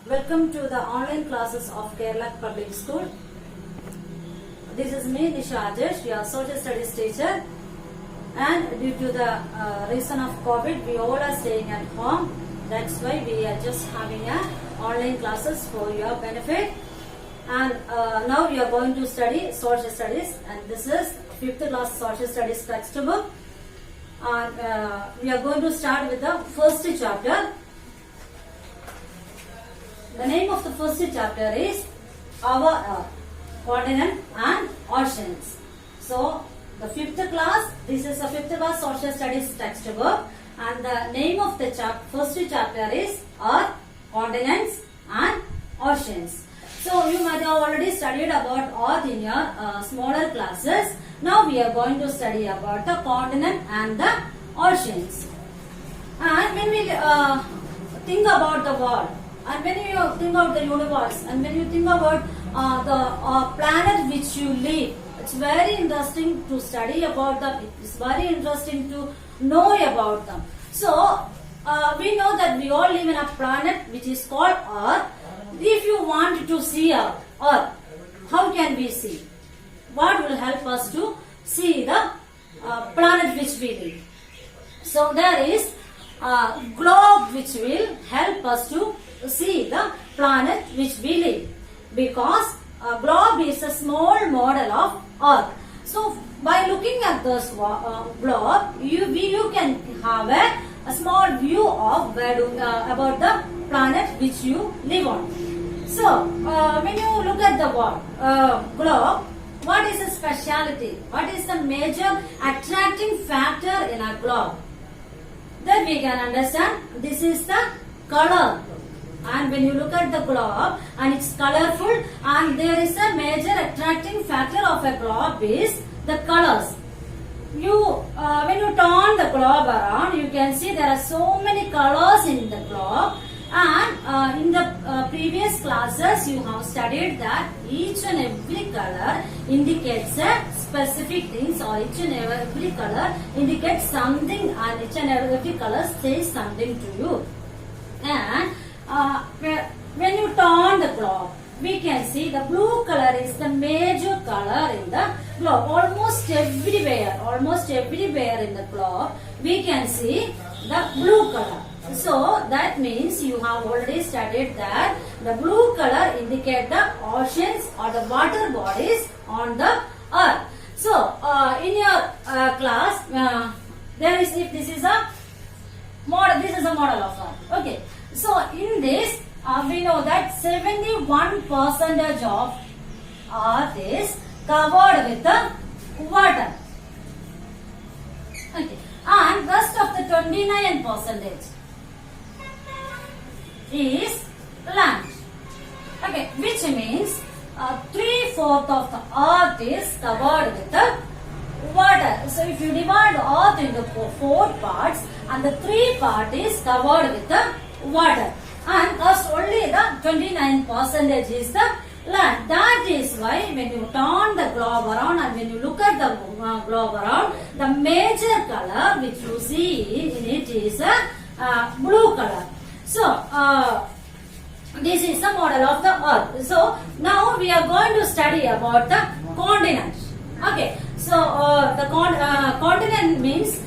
Welcome to the online classes of Kerala Public School. This is me, Nisha Ajesh, your social studies teacher. And due to the reason of COVID, we all are staying at home. That's why we are just having online classes for your benefit. And now we are going to study social studies, and this is 5th class social studies textbook. And we are going to start with the first chapter. The name of the first chapter is Our Earth, Continent and Oceans. So, the 5th class, this is a 5th class social studies textbook, and the name of the first chapter is Earth, Continents and Oceans. So, you might have already studied about Earth in your smaller classes. Now, we are going to study about the continent and the oceans. And when we think about the world, and when you think about the universe, and when you think about the planet which you live, it's very interesting to study about them. It's very interesting to know about them. So, we know that we all live in a planet which is called Earth. If you want to see Earth, how can we see? What will help us to see the planet which we live? So, there is a globe which will help us to see the planet which we live, because a globe is a small model of Earth. So, by looking at this globe, you can have a small view of about the planet which you live on. So, when you look at the globe, what is the speciality? What is the major attracting factor in a globe? Then we can understand this is the color. And when you look at the globe and it's colorful, and there is a major attracting factor of a globe is the colors. When you turn the globe around, you can see there are so many colors in the globe. And in the previous classes, you have studied that each and every color indicates a specific things, or each and every color indicates something, and each and every color says something to you. And when you turn the globe, we can see the blue color is the major color in the globe. Almost everywhere in the globe, we can see the blue color. So, that means you have already studied that the blue color indicate the oceans or the water bodies on the earth. So, in your class, this is a model of earth. Okay. So, in this, we know that 71% of earth is covered with the water. Okay. And rest of the 29% is land. Okay, which means 3/4 of the earth is covered with the water. So, if you divide earth into 4 parts, and the 3 part is covered with the water, and thus only the 29% is the land. That is why when you turn the globe around and when you look at the globe around, the major color which you see in it is a blue color. So, this is the model of the earth. So, now we are going to study about the continent. Okay. So, the continent means,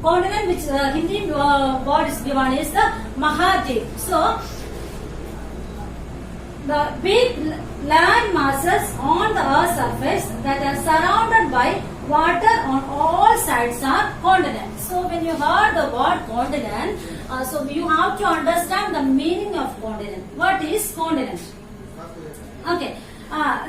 continent which Hindi word is given is the Mahadweep. So, the big land masses on the earth's surface that are surrounded by water on all sides are continents. So, when you heard the word continent, so you have to understand the meaning of continent. What is continent? Okay.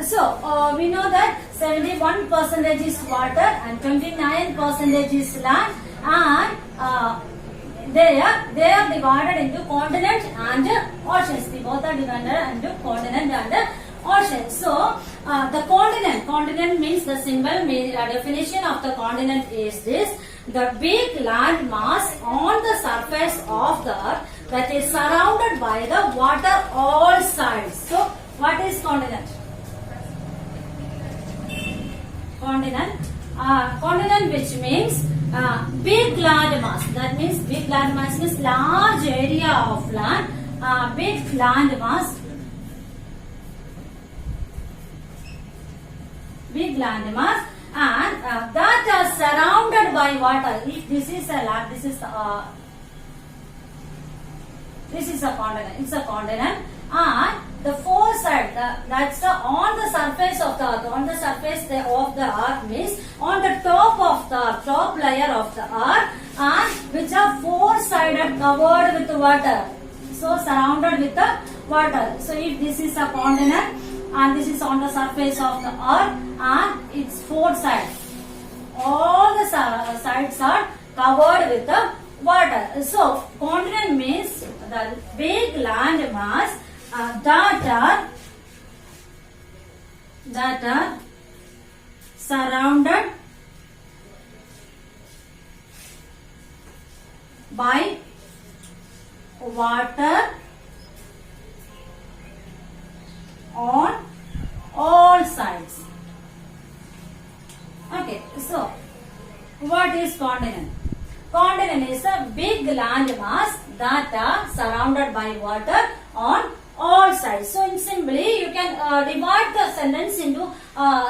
So, we know that 71% is water and 29% is land, and they are divided into continent and oceans. They both are divided into continent and oceans. So, the continent means the definition of the continent is this: the big land mass on the surface of the earth that is surrounded by the water all sides. So, what is continent? Continent which means big land mass. That means big land mass means large area of land. Big land mass. Big land mass, and that are surrounded by water. If this is a land, this is a continent. It's a continent, and the four sides, that's on the surface of the earth. On the surface of the earth means on the top of the earth, top layer of the earth, and which are four-sided, covered with water. So surrounded with the water. So if this is a continent and this is on the surface of the earth and it's four sides, all the sides are covered with the water. So continent means the big land mass that are surrounded by water on all sides. Okay, so what is continent? Continent is a big land mass that are surrounded by water on all sides. So in simply you can divide the sentence into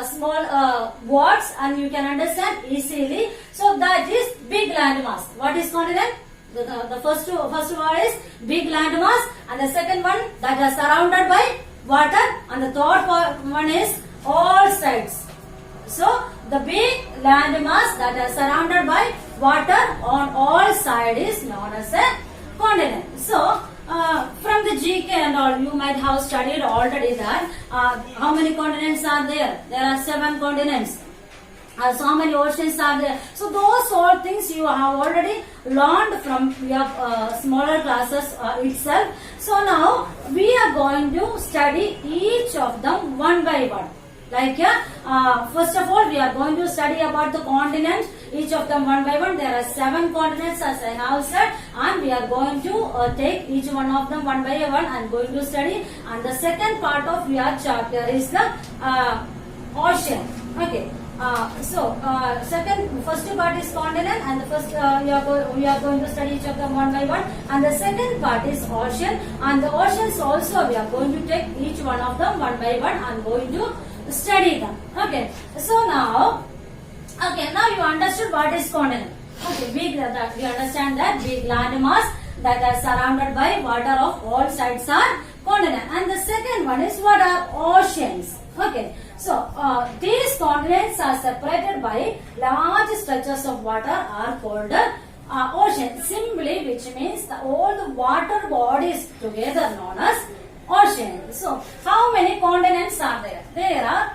small words and you can understand easily. So that is big land mass. What is continent? The first word is big land mass, and the second one that are surrounded by water, and the third one is all sides. So the big land mass that are surrounded by water on all sides is known as a continent. So from the GK and all, you might have studied already that how many continents are there? There are 7 continents. So how many oceans are there? So those all things you have already learned from your smaller classes itself. So now we are going to study each of them one by one. Like first of all, we are going to study about the continents, each of them one by one. There are 7 continents as I have said, and we are going to take each one of them one by one and going to study. And the second part of your chapter is the ocean. Okay. First part is continent, and the first we are going to study each of them one by one, and the second part is ocean, and the oceans also we are going to take each one of them one by one and going to study them. Okay, so now you understood what is continent. Okay, we understand that big land mass that are surrounded by water of all sides are continent, and the second one is what are oceans. Okay, so these continents are separated by large stretches of water are called ocean. Simply, which means all the water bodies together known as ocean. So how many continents are there? There are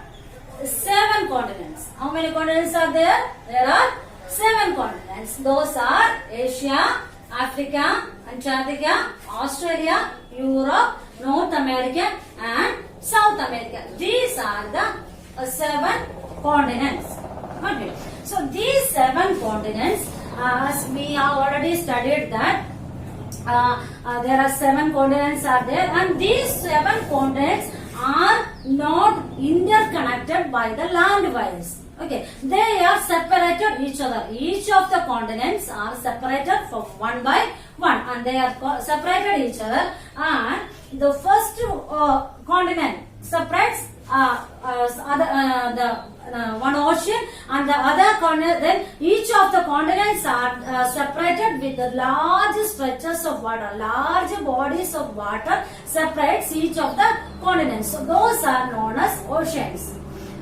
7 continents. How many continents are there? There are 7 continents. Those are Asia, Africa, Antarctica, Australia, Europe, North America and South America. These are the 7 continents. Okay. So these 7 continents, as we have already studied that there are 7 continents are there, and these 7 continents are not interconnected by the land wires. Okay, they are separated each other. Each of the continents are separated from one by one, and they are separated each other. And the first continent separates one ocean, and the other continent. Then each of the continents are separated with the large stretches of water, large bodies of water separates each of the continents. So those are known as oceans.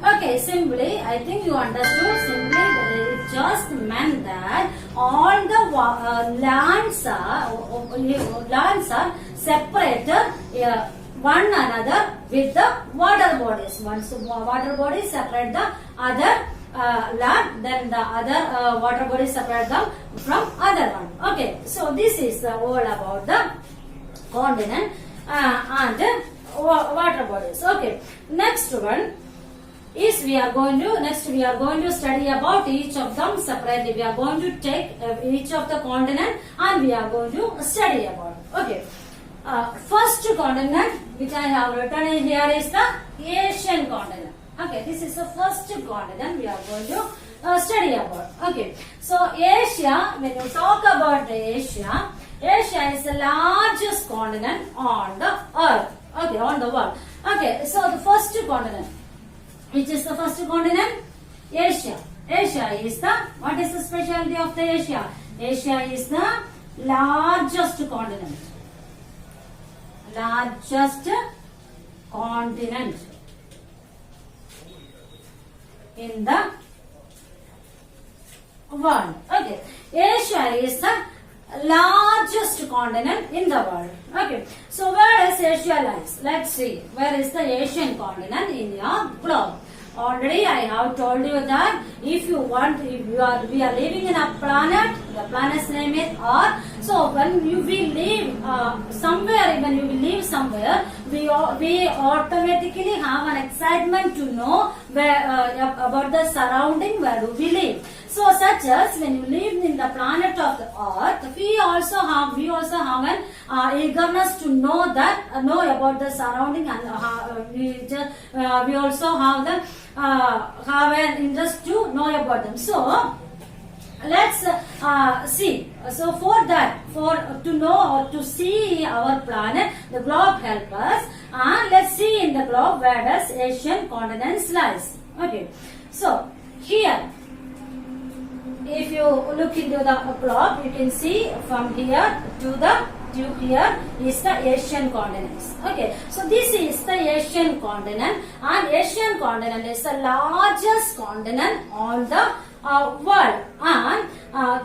Okay, simply, I think you understood. Simply, it just meant that all the lands are separated one another with the water bodies. Once water bodies separate the other land, then the other water bodies separate them from other one. Okay, so this is all about the continent and water bodies. Okay, next one is we are going to study about each of them separately. We are going to take each of the continent and we are going to study about. Okay, first continent which I have written in here is the Asian continent. Okay, this is the first continent we are going to study about. Okay, so Asia, when you talk about the Asia, Asia is the largest continent on the earth. Okay, on the world. Okay, so the first continent, which is the first continent? Asia. Asia is the, what is the specialty of the Asia? Asia is the largest continent. Largest continent in the world. Okay, Asia is the largest continent in the world. Okay, so where is Asia lies? Let's see. Where is the Asian continent in your globe? Already I have told you that if you want, we are living in a planet, the planet's name is Earth. So when we live somewhere, when you live somewhere, we automatically have an excitement to know where about the surrounding where do we live. So such as when you live in the planet of the Earth, we also have an eagerness to know about the surrounding, and we also have an interest to know about them. So let's see. So for that, to know or to see our planet, the globe help us, and let's see in the globe where does Asian continent lies. Okay, so here, if you look into the globe, you can see from here to here is the Asian continents. Okay, so this is the Asian continent, and Asian continent is the largest continent on the world, and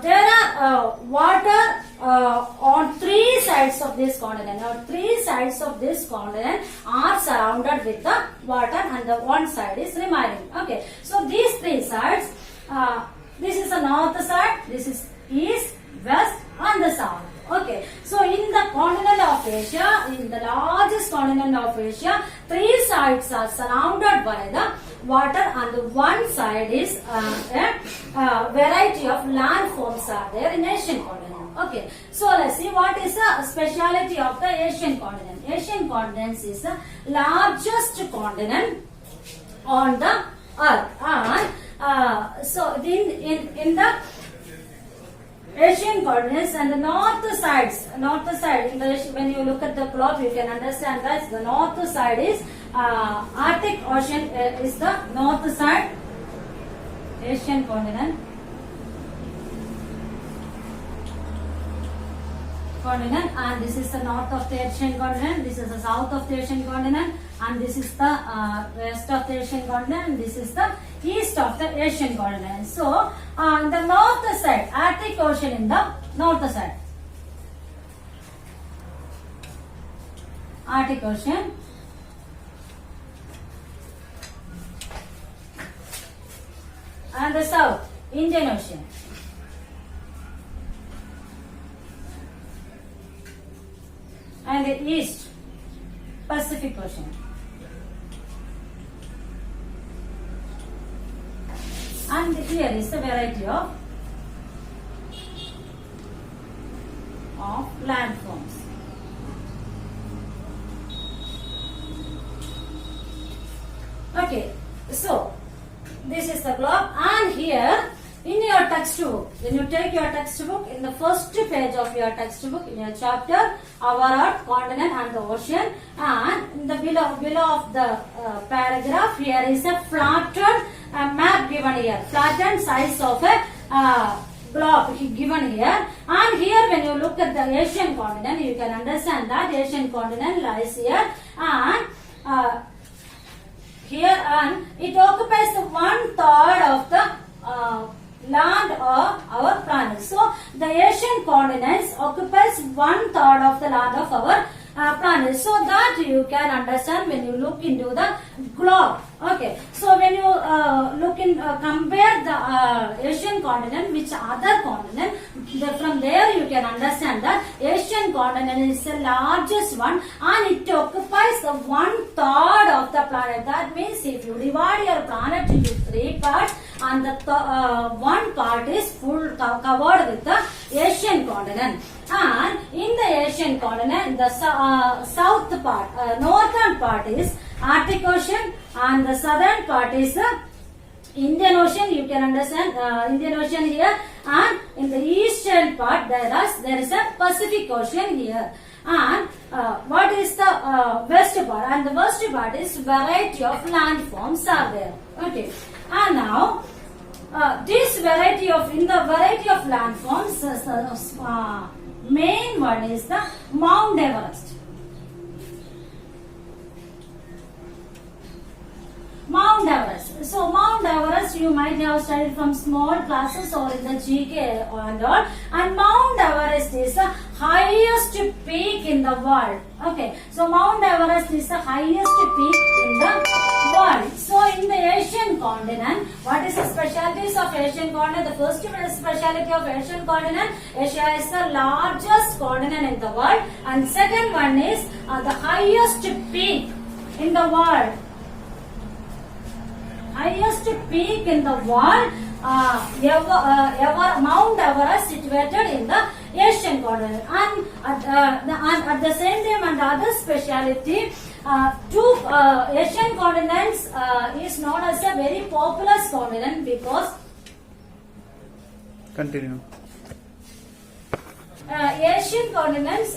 there are water on three sides of this continent. Now, three sides of this continent are surrounded with the water, and the one side is remaining. Okay, so these three sides. This is the north side, this is east, west, and the south. Okay, so in the continent of Asia, in the largest continent of Asia, three sides are surrounded by the water, and one side is a variety of landforms are there in Asian continent. Okay, so let's see what is the speciality of the Asian continent. Asian continent is the largest continent on the earth, and so in the Asian continents and the north side, when you look at the globe, you can understand that the north side is Arctic Ocean is the north side, Asian continent, and this is the north of the Asian continent, this is the south of the Asian continent, and this is the west of the Asian continent, and this is the east of the Asian continent. So on the north side, Arctic Ocean in the north side, Arctic Ocean, and the south, Indian Ocean, and the east, Pacific Ocean. And here is the variety of landforms. Okay, so this is the globe, and here in your textbook, when you take your textbook, in the first page of your textbook, in your chapter, our Earth, continent and the ocean, and in the below of the paragraph, here is a flattened map given here, flattened size of a globe given here, and here when you look at the Asian continent, you can understand that Asian continent lies here, and here, and it occupies the 1/3 of the land of our planet. So the Asian continents occupies 1/3 of the land of our planet. So that you can understand when you look into the globe. Okay. So when you compare the Asian continent with other continent, from there you can understand that Asian continent is the largest one, and it occupies the 1/3 of the planet. That means if you divide your planet into 3 parts, and the one part is covered with the Asian continent, and in the Asian continent, the south part, northern part is Arctic Ocean, and the southern part is the Indian Ocean, you can understand Indian Ocean here, and in the eastern part there is a Pacific Ocean here. And what is the west part? And the west part is variety of landforms are there. Okay, and now this variety of landforms, main one is the Mount Everest. Mount Everest. So Mount Everest you might have studied from small classes or in the GK and all. And Mount Everest is the highest peak in the world. Okay. So Mount Everest is the highest peak in the world. So in the Asian continent, what is the specialties of Asian continent? The first speciality of Asian continent, Asia is the largest continent in the world. And second one is the highest peak in the world. Highest peak in the world, Mount Everest situated in the Asian continent. And at the same time, and other speciality, two Asian continents is known as a very populous continent because continue. Asian continent is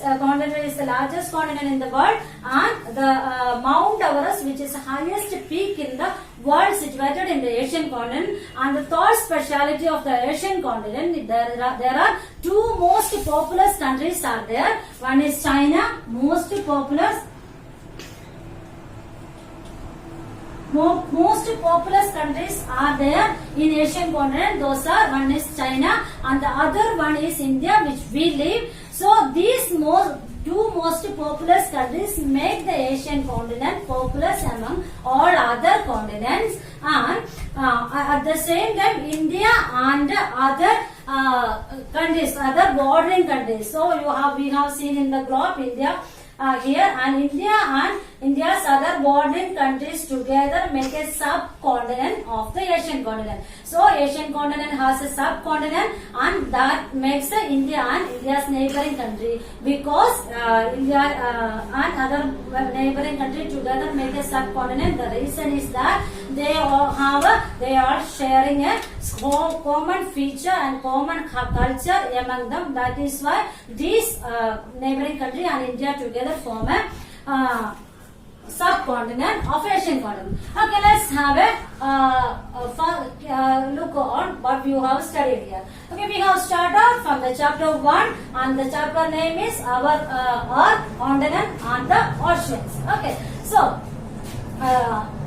the largest continent in the world, and the Mount Everest, which is the highest peak in the world, situated in the Asian continent. And the third speciality of the Asian continent, there are two most populous countries are there. One is China, most populous countries are there in Asian continent. Those are, one is China and the other one is India, which we live. So these two most populous countries make the Asian continent populous among all other continents. And at the same time, India and other countries, other bordering countries. So we have seen in the globe India here, and India and India's other bordering countries together make a subcontinent of the Asian continent. So Asian continent has a subcontinent, and that makes India and India's neighboring country, because India and other neighboring country together make a subcontinent. The reason is that they are sharing a common feature and common culture among them. That is why these neighboring country and India together form a subcontinent of Asian continent. Okay, let's have a look on what you have studied here. Okay, we have started from the chapter 1, and the chapter name is our Earth, continent and the oceans. Okay, so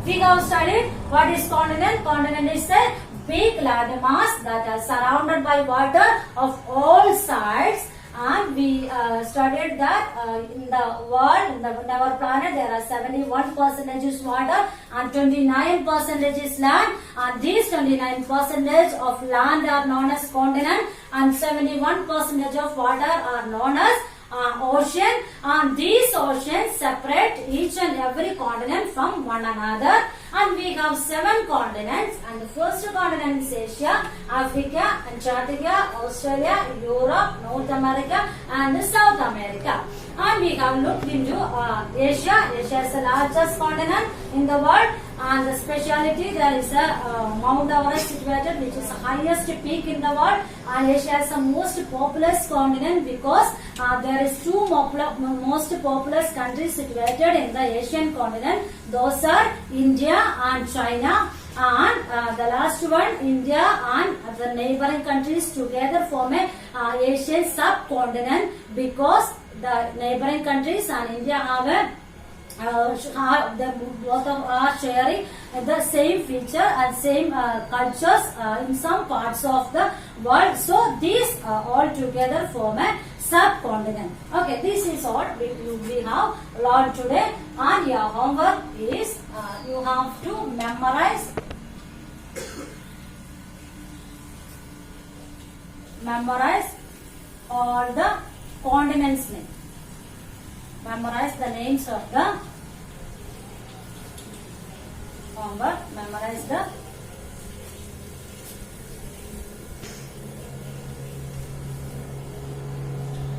we have studied what is continent. Continent is a big land mass that is surrounded by water of all sides. And we studied that in the world, in our planet, there are 71% is water and 29% is land. And these 29% of land are known as continent, and 71% of water are known as ocean. And these oceans separate each and every continent from one another. And we have 7 continents, and the first continent is Asia, Africa, Antarctica, Australia, Europe, North America and South America. And we have looked into Asia. Asia is the largest continent in the world, and the speciality, there is a Mount Everest situated, which is the highest peak in the world. And Asia is the most populous continent because there is two most populous countries situated in the Asian continent. Those are India and China. And the last one, India and the neighboring countries together form a Asian subcontinent, because the neighboring countries and India have a both are sharing the same feature and same cultures in some parts of the world. So these all together form a subcontinent. Okay, this is all we have learned today, and your homework is you have to memorize all the continents name. Memorize the names of the homework. Memorize the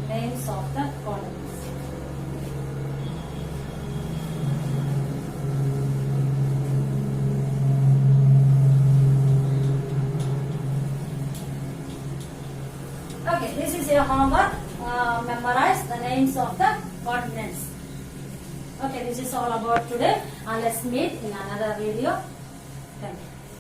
names of the continents. homework. Memorize the names of the continents. Okay, this is all about today, and let's meet in another video. Thank you.